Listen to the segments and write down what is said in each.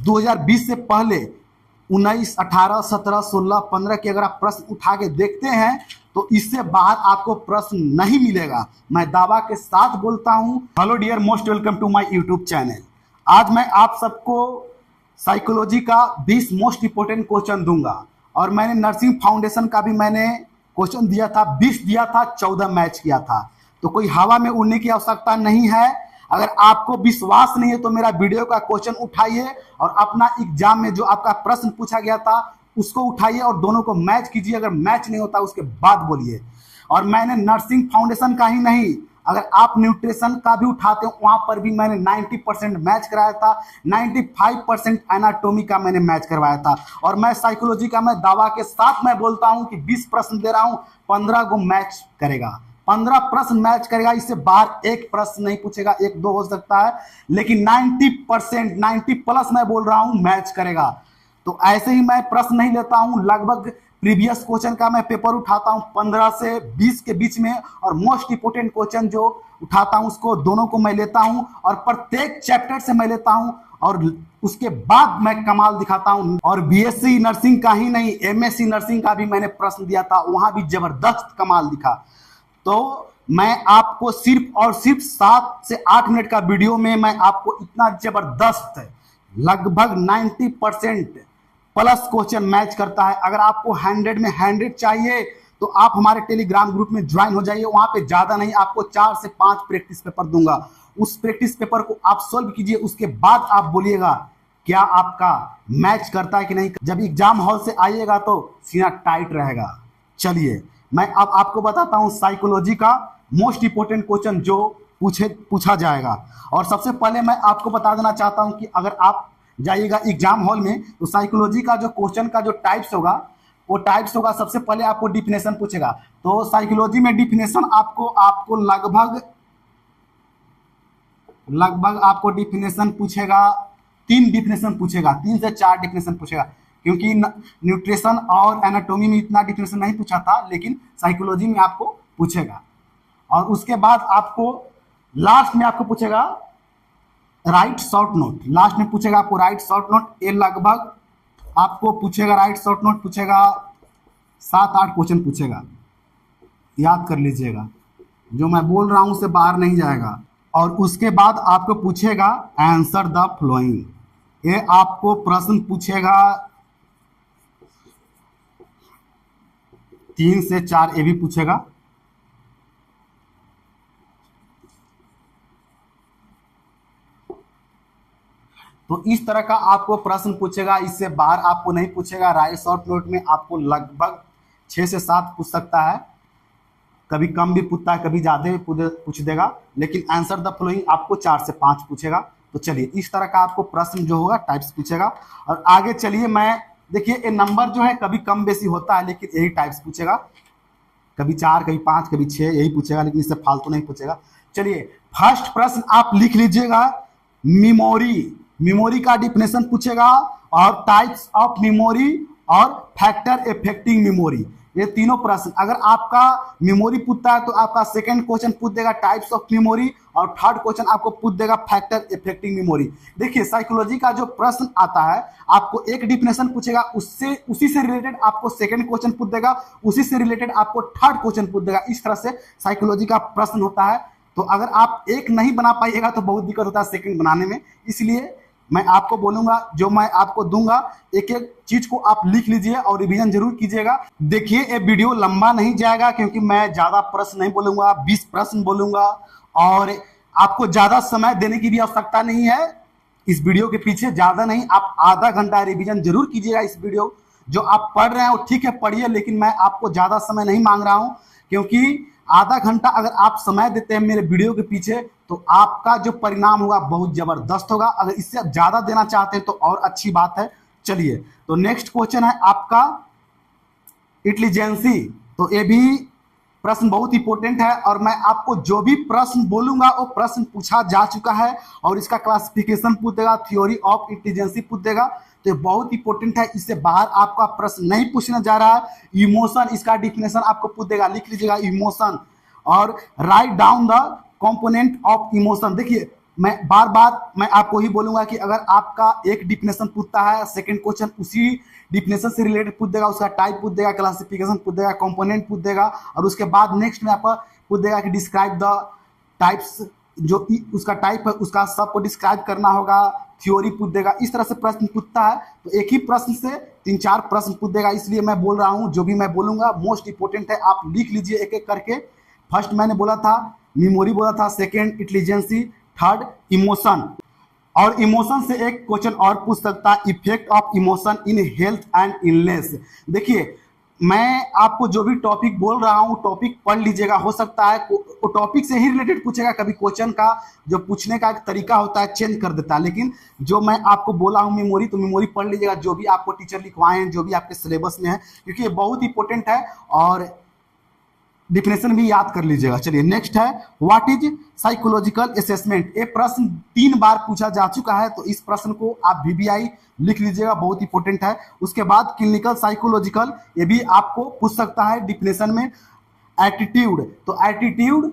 2020 से पहले 19, 18, 17, 16, 15 के अगर आप प्रश्न उठा के देखते हैं तो इससे बाहर आपको प्रश्न नहीं मिलेगा। मैं दावा के साथ बोलता हूं। Hello dear, most welcome to my YouTube channel. आज मैं आप सबको साइकोलॉजी का 20 मोस्ट इंपोर्टेंट क्वेश्चन दूंगा और मैंने नर्सिंग फाउंडेशन का भी मैंने क्वेश्चन दिया था, 20 दिया था, 14 मैच किया था। तो कोई हवा में उड़ने की आवश्यकता नहीं है। अगर आपको विश्वास नहीं है तो मेरा वीडियो का क्वेश्चन उठाइए और अपना एग्जाम में जो आपका प्रश्न पूछा गया था उसको उठाइए और दोनों को मैच कीजिए। अगर मैच नहीं होता उसके बाद बोलिए। और मैंने नर्सिंग फाउंडेशन का ही नहीं, अगर आप न्यूट्रिशन का भी उठाते हो वहां पर भी मैंने 90% मैच कराया था, 95% एनाटॉमी का मैंने मैच करवाया था। और मैं साइकोलॉजी का मैं दावा के साथ मैं बोलता हूं कि 20 प्रश्न दे रहा हूं, 15 को मैच करेगा, 15 प्रश्न मैच करेगा। इससे बाहर एक प्रश्न नहीं पूछेगा, एक दो हो सकता है, लेकिन 90%, 90+ मैं बोल रहा हूं मैच करेगा। तो ऐसे ही मैं प्रश्न नहीं लेता हूं, लगभग प्रीवियस क्वेश्चन का मैं पेपर उठाता हूं 15 से 20 के बीच में, और मोस्ट इंपोर्टेंट क्वेश्चन जो उठाता हूं उसको दोनों को मैं लेता हूं और प्रत्येक चैप्टर से मैं लेता हूं और उसके बाद मैं कमाल दिखाता हूं। और बीएससी नर्सिंग का ही नहीं, एमएससी नर्सिंग का भी मैंने प्रश्न दिया था, वहां भी जबरदस्त कमाल दिखा। तो मैं आपको सिर्फ और सिर्फ 7 से 8 मिनट का वीडियो में मैं आपको इतना जबरदस्त लगभग 90% प्लस क्वेश्चन मैच करता है। अगर आपको 100 में 100 चाहिए तो आप हमारे टेलीग्राम ग्रुप में ज्वाइन हो जाइए। वहां पे ज्यादा नहीं, आपको 4 से 5 प्रैक्टिस पेपर दूंगा। उस प्रैक्टिस पेपर को आप सॉल्व कीजिए, उसके बाद आप बोलिएगा क्या आपका मैच करता है कि नहीं। जब एग्जाम हॉल से आइएगा तो सीना टाइट रहेगा। चलिए मैं अब आपको बताता हूं साइकोलॉजी का मोस्ट इंपोर्टेंट क्वेश्चन जो पूछा जाएगा। और सबसे पहले मैं आपको बता देना चाहता हूं कि अगर आप जाइएगा एग्जाम हॉल में तो साइकोलॉजी का जो क्वेश्चन का जो टाइप्स होगा वो टाइप्स होगा। सबसे पहले आपको डिफिनेशन पूछेगा, तो साइकोलॉजी में डिफिनेशन आपको लगभग आपको डिफिनेशन पूछेगा, 3 डिफिनेशन पूछेगा, 3 से 4 डिफिनेशन पूछेगा, क्योंकि न्यूट्रिशन और एनाटॉमी में इतना डिफिनेशन नहीं पूछा था, लेकिन साइकोलॉजी में आपको पूछेगा। और उसके बाद आपको लास्ट में आपको पूछेगा राइट शॉर्ट नोट, लास्ट में पूछेगा आपको राइट शॉर्ट नोट। ये लगभग आपको पूछेगा, राइट शॉर्ट नोट पूछेगा, 7-8 क्वेश्चन पूछेगा, याद कर लीजिएगा। जो मैं बोल रहा हूं उससे बाहर नहीं जाएगा। और उसके बाद आपको पूछेगा आंसर द फ्लोइंग। ये आपको प्रश्न पूछेगा 3 से 4, ये भी पूछेगा। तो इस तरह का आपको प्रश्न पूछेगा, इससे बाहर आपको नहीं पूछेगा। राइट शॉर्ट नोट में आपको लगभग 6 से 7 पूछ सकता है, कभी कम भी पूछता है, कभी ज़्यादा भी पूछ देगा, लेकिन आंसर द फ्लोइंग आपको 4 से 5 पूछेगा। तो चलिए इस तरह का आपको प्रश्न जो होगा टाइप्स पूछेगा। और आगे चलिए, मैं देखिए ये नंबर जो है कभी कम बेसी होता है, लेकिन यही टाइप्स पूछेगा, कभी 4, कभी 5, कभी 6, यही पूछेगा, लेकिन इससे फालतू नहीं पूछेगा। चलिए फर्स्ट प्रश्न आप लिख लीजिएगा, मेमोरी का डिफिनेशन पूछेगा और टाइप्स ऑफ मेमोरी और फैक्टर अफेक्टिंग मेमोरी, ये तीनों प्रश्न। अगर आपका मेमोरी पूछता है तो आपका सेकंड क्वेश्चन पूछ देगा टाइप्स ऑफ मेमोरी और थर्ड क्वेश्चन आपको पूछ देगा फैक्टर अफेक्टिंग मेमोरी। देखिए साइकोलॉजी का जो प्रश्न आता है आपको एक डिफिनेशन पूछेगा, उसी से रिलेटेड आपको सेकंड क्वेश्चन पूछ देगा, उसी से रिलेटेड आपको थर्ड क्वेश्चन पूछ देगा। इस तरह से साइकोलॉजी का प्रश्न होता है। तो अगर आप एक नहीं बना पाइएगा तो बहुत दिक्कत होता है सेकंड बनाने में। इसलिए मैं आपको बोलूंगा, जो मैं आपको दूंगा एक एक चीज को आप लिख लीजिए और रिवीजन जरूर कीजिएगा। देखिए ये वीडियो लंबा नहीं जाएगा, क्योंकि मैं ज्यादा प्रश्न नहीं बोलूंगा, 20 प्रश्न बोलूंगा और आपको ज्यादा समय देने की भी आवश्यकता नहीं है। इस वीडियो के पीछे ज्यादा नहीं, आप आधा घंटा रिवीजन जरूर कीजिएगा। इस वीडियो जो आप पढ़ रहे हैं वो ठीक है पढ़िए, लेकिन मैं आपको ज्यादा समय नहीं मांग रहा हूं, क्योंकि आधा घंटा अगर आप समय देते हैं मेरे वीडियो के पीछे तो आपका जो परिणाम होगा बहुत जबरदस्त होगा। अगर इससे आप ज्यादा देना चाहते हैं तो और अच्छी बात है। चलिए तो नेक्स्ट क्वेश्चन है आपका इंटेलिजेंसी। तो ये भी प्रश्न बहुत इंपॉर्टेंट है और मैं आपको जो भी प्रश्न बोलूंगा वो प्रश्न पूछा जा चुका है और इसका क्लासिफिकेशन पूछ देगा, थ्योरी ऑफ इंटेलिजेंसी पूछ देगा। तो ये बहुत इंपॉर्टेंट है, इससे बाहर आपका प्रश्न नहीं पूछने जा रहा है। इमोशन, इसका डिफिनेशन आपको पूछ देगा, लिख लीजिएगा इमोशन। और write down the component of emotion. देखिए मैं बार बार मैं आपको ही बोलूंगा कि अगर आपका एक डिफिनेशन पूछता है, सेकंड क्वेश्चन उसी डिफिनेशन से रिलेटेड पूछ देगा, उसका टाइप पूछ देगा, क्लासिफिकेशन पूछ देगा, कंपोनेंट पूछ देगा, और उसके बाद नेक्स्ट में आपका पूछ देगा कि डिस्क्राइब द टाइप्स, जो उसका टाइप है उसका सबको डिस्क्राइब करना होगा, थ्योरी पूछ देगा। इस तरह से प्रश्न पूछता है, तो एक ही प्रश्न से 3-4 प्रश्न पूछ देगा। इसलिए मैं बोल रहा हूं, जो भी मैं बोलूंगा मोस्ट इंपोर्टेंट है, आप लिख लीजिए एक एक करके। फर्स्ट मैंने बोला था मेमोरी बोला था, सेकेंड इंटेलिजेंसी, थर्ड इमोशन। और इमोशन से एक क्वेश्चन और पूछ सकता है, effect of emotion in health and illness. देखिए, मैं आपको जो भी टॉपिक बोल रहा हूं टॉपिक पढ़ लीजिएगा, हो सकता है वो टॉपिक से ही रिलेटेड पूछेगा। कभी क्वेश्चन का जो पूछने का एक तरीका होता है चेंज कर देता है, लेकिन जो मैं आपको बोला हूं मेमोरी, तो मेमोरी पढ़ लीजिएगा, जो भी आपको टीचर लिखवाए हैं, जो भी आपके सिलेबस में है, क्योंकि ये बहुत इंपॉर्टेंट है। और डिफिनेशन भी याद कर लीजिएगा। चलिए नेक्स्ट है, व्हाट इज साइकोलॉजिकल असेसमेंट। ये प्रश्न 3 बार पूछा जा चुका है, तो इस प्रश्न को आप VBI लिख लीजिएगा, बहुत इंपॉर्टेंट है। उसके बाद क्लिनिकल साइकोलॉजिकल, ये भी आपको पूछ सकता है डिफिनेशन में। एटीट्यूड, तो एटीट्यूड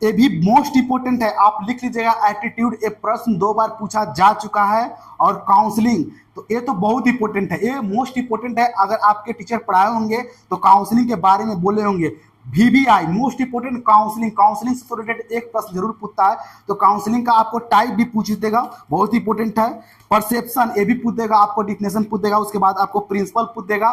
ये भी मोस्ट इंपोर्टेंट है, आप लिख लीजिएगा एटीट्यूड। ये प्रश्न 2 बार पूछा जा चुका है। और काउंसलिंग, तो ये तो बहुत इंपॉर्टेंट है, ये मोस्ट इंपोर्टेंट है। अगर आपके टीचर पढ़ाए होंगे तो काउंसलिंग के बारे में बोले होंगे। VBI most important, counselling, counselling से रिलेटेड एक प्रश्न जरूर पूछता है, तो काउंसलिंग का आपको टाइप भी पूछ देगा, बहुत इंपोर्टेंट है। परसेप्शन, ये भी पूछ देगा आपको, डिफिनेशन पूछ देगा, उसके बाद आपको प्रिंसिपल पूछ देगा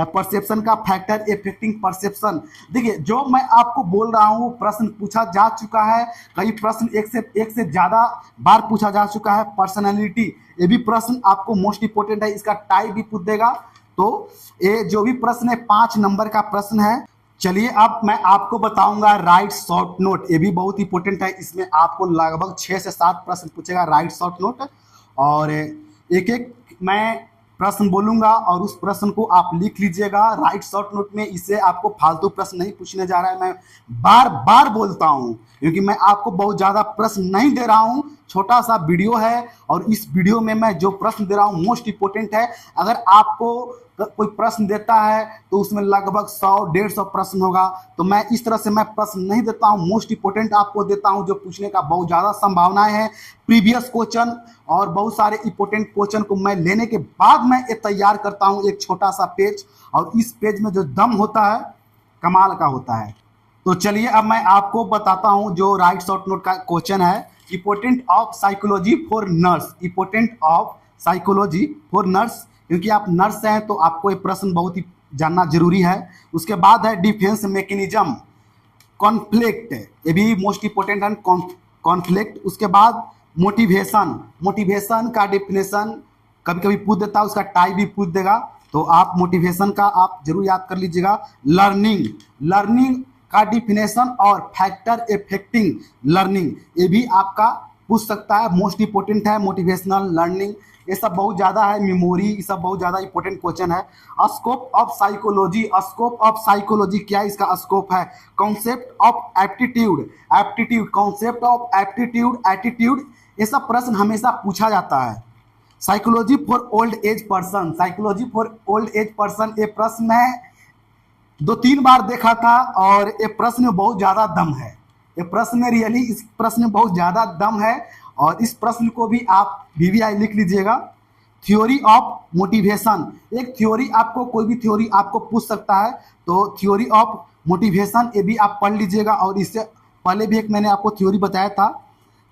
परसेप्शन का, फैक्टर इफेक्टिंग परसेप्शन। देखिए, जो मैं आपको बोल रहा हूँ प्रश्न पूछा जा चुका है, कई प्रश्न एक से ज्यादा बार पूछा जा चुका है। पर्सनैलिटी, ये भी प्रश्न आपको मोस्ट इंपोर्टेंट है, इसका टाइप भी पूछ देगा। तो ये जो भी प्रश्न है 5 नंबर का प्रश्न है। चलिए अब मैं आपको बताऊंगा राइट शॉर्ट नोट, ये भी बहुत इंपॉर्टेंट है। इसमें आपको लगभग 6 से 7 प्रश्न पूछेगा राइट शॉर्ट नोट, और एक एक मैं प्रश्न बोलूंगा और उस प्रश्न को आप लिख लीजिएगा राइट शॉर्ट नोट में। इससे आपको फालतू प्रश्न नहीं पूछने जा रहा है, मैं बार बार बोलता हूं, क्योंकि मैं आपको बहुत ज्यादा प्रश्न नहीं दे रहा हूं, छोटा सा वीडियो है, और इस वीडियो में मैं जो प्रश्न दे रहा हूं मोस्ट इंपोर्टेंट है। अगर आपको कोई प्रश्न देता है तो उसमें लगभग 100-150 प्रश्न होगा, तो मैं इस तरह से मैं प्रश्न नहीं देता हूं, मोस्ट इंपोर्टेंट आपको देता हूं, जो पूछने का बहुत ज़्यादा संभावनाएं हैं। प्रीवियस क्वेश्चन और बहुत सारे इंपोर्टेंट क्वेश्चन को मैं लेने के बाद मैं ये तैयार करता हूं एक छोटा सा पेज, और इस पेज में जो दम होता है कमाल का होता है। तो चलिए अब मैं आपको बताता हूं जो राइट शॉर्ट नोट का क्वेश्चन है, important of psychology for nurse. Important of psychology for nurse, क्योंकि आप नर्स हैं तो आपको ये प्रश्न बहुत ही जानना जरूरी है। उसके बाद है डिफेंस मैकेनिज्म, कॉन्फ्लिक्ट, ये भी मोस्ट इंपोर्टेंट है, कॉन्फ्लिक्ट। उसके बाद मोटिवेशन, मोटिवेशन का डिफिनेशन कभी कभी पूछ देता है, उसका टाइप भी पूछ देगा, तो आप मोटिवेशन का आप जरूर याद कर लीजिएगा। लर्निंग, लर्निंग का डिफिनेशन और फैक्टर इफेक्टिंग लर्निंग, ये भी आपका पूछ सकता है, मोस्ट इंपोर्टेंट है। मोटिवेशनल लर्निंग, ये सब बहुत ज़्यादा है। मेमोरी, ये सब बहुत ज़्यादा इंपॉर्टेंट क्वेश्चन है। Scope of psychology, scope of psychology क्या इसका स्कोप है। Concept of aptitude, aptitude, concept of aptitude, attitude, ये सब प्रश्न हमेशा पूछा जाता है। Psychology for old age person, psychology for old age person, ये प्रश्न मैं 2-3 बार देखा था, और ये प्रश्न में बहुत ज़्यादा दम है। ये प्रश्न में रियली इस प्रश्न में बहुत ज़्यादा दम है, और इस प्रश्न को भी आप VBI लिख लीजिएगा। थ्योरी ऑफ मोटिवेशन, एक थ्योरी आपको, कोई भी थ्योरी आपको पूछ सकता है, तो थ्योरी ऑफ मोटिवेशन ये भी आप पढ़ लीजिएगा। और इससे पहले भी एक मैंने आपको थ्योरी बताया था।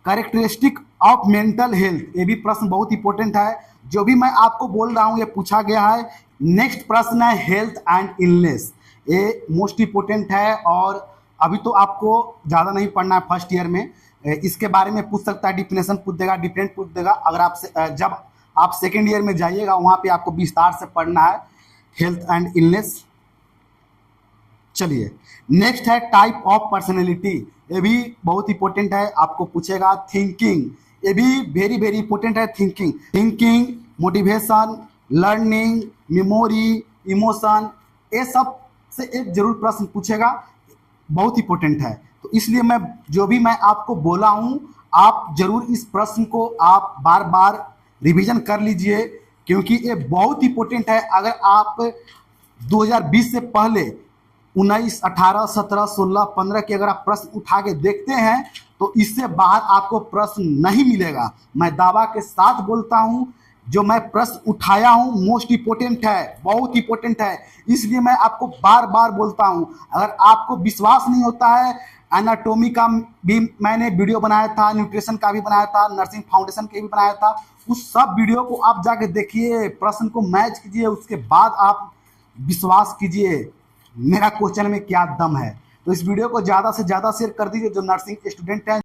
कैरेक्टरिस्टिक ऑफ मेंटल हेल्थ, ये भी प्रश्न बहुत इंपॉर्टेंट है, जो भी मैं आपको बोल रहा हूँ ये पूछा गया है। नेक्स्ट प्रश्न है हेल्थ एंड इलनेस, ये मोस्ट इंपॉर्टेंट है, और अभी तो आपको ज़्यादा नहीं पढ़ना है फर्स्ट ईयर में, इसके बारे में पूछ सकता है, डिफिनेशन पूछ देगा, डिफरेंट पूछ देगा। अगर आप जब आप सेकेंड ईयर में जाइएगा वहाँ पे आपको विस्तार से पढ़ना है हेल्थ एंड इलनेस। चलिए नेक्स्ट है टाइप ऑफ पर्सनैलिटी, ये भी बहुत इंपॉर्टेंट है, आपको पूछेगा। थिंकिंग, ये भी वेरी वेरी इंपॉर्टेंट है। Thinking, thinking, motivation, learning, memory, emotion, ये सब से एक जरूर प्रश्न पूछेगा, बहुत इंपॉर्टेंट है। तो इसलिए मैं जो भी मैं आपको बोला हूं, आप जरूर इस प्रश्न को आप बार बार रिवीजन कर लीजिए, क्योंकि ये बहुत इंपॉर्टेंट है। अगर आप 2020 से पहले 19, 18, 17, 16, 15 के अगर आप प्रश्न उठा के देखते हैं तो इससे बाहर आपको प्रश्न नहीं मिलेगा। मैं दावा के साथ बोलता हूं, जो मैं प्रश्न उठाया हूं मोस्ट इंपोर्टेंट है, बहुत इंपोर्टेंट है, इसलिए मैं आपको बार बार बोलता हूं। अगर आपको विश्वास नहीं होता है, एनाटॉमी का भी मैंने वीडियो बनाया था, न्यूट्रिशन का भी बनाया था, नर्सिंग फाउंडेशन के भी बनाया था, उस सब वीडियो को आप जाके देखिए, प्रश्न को मैच कीजिए, उसके बाद आप विश्वास कीजिए मेरा क्वेश्चन में क्या दम है। तो इस वीडियो को ज़्यादा से ज़्यादा शेयर कर दीजिए जो नर्सिंग स्टूडेंट हैं।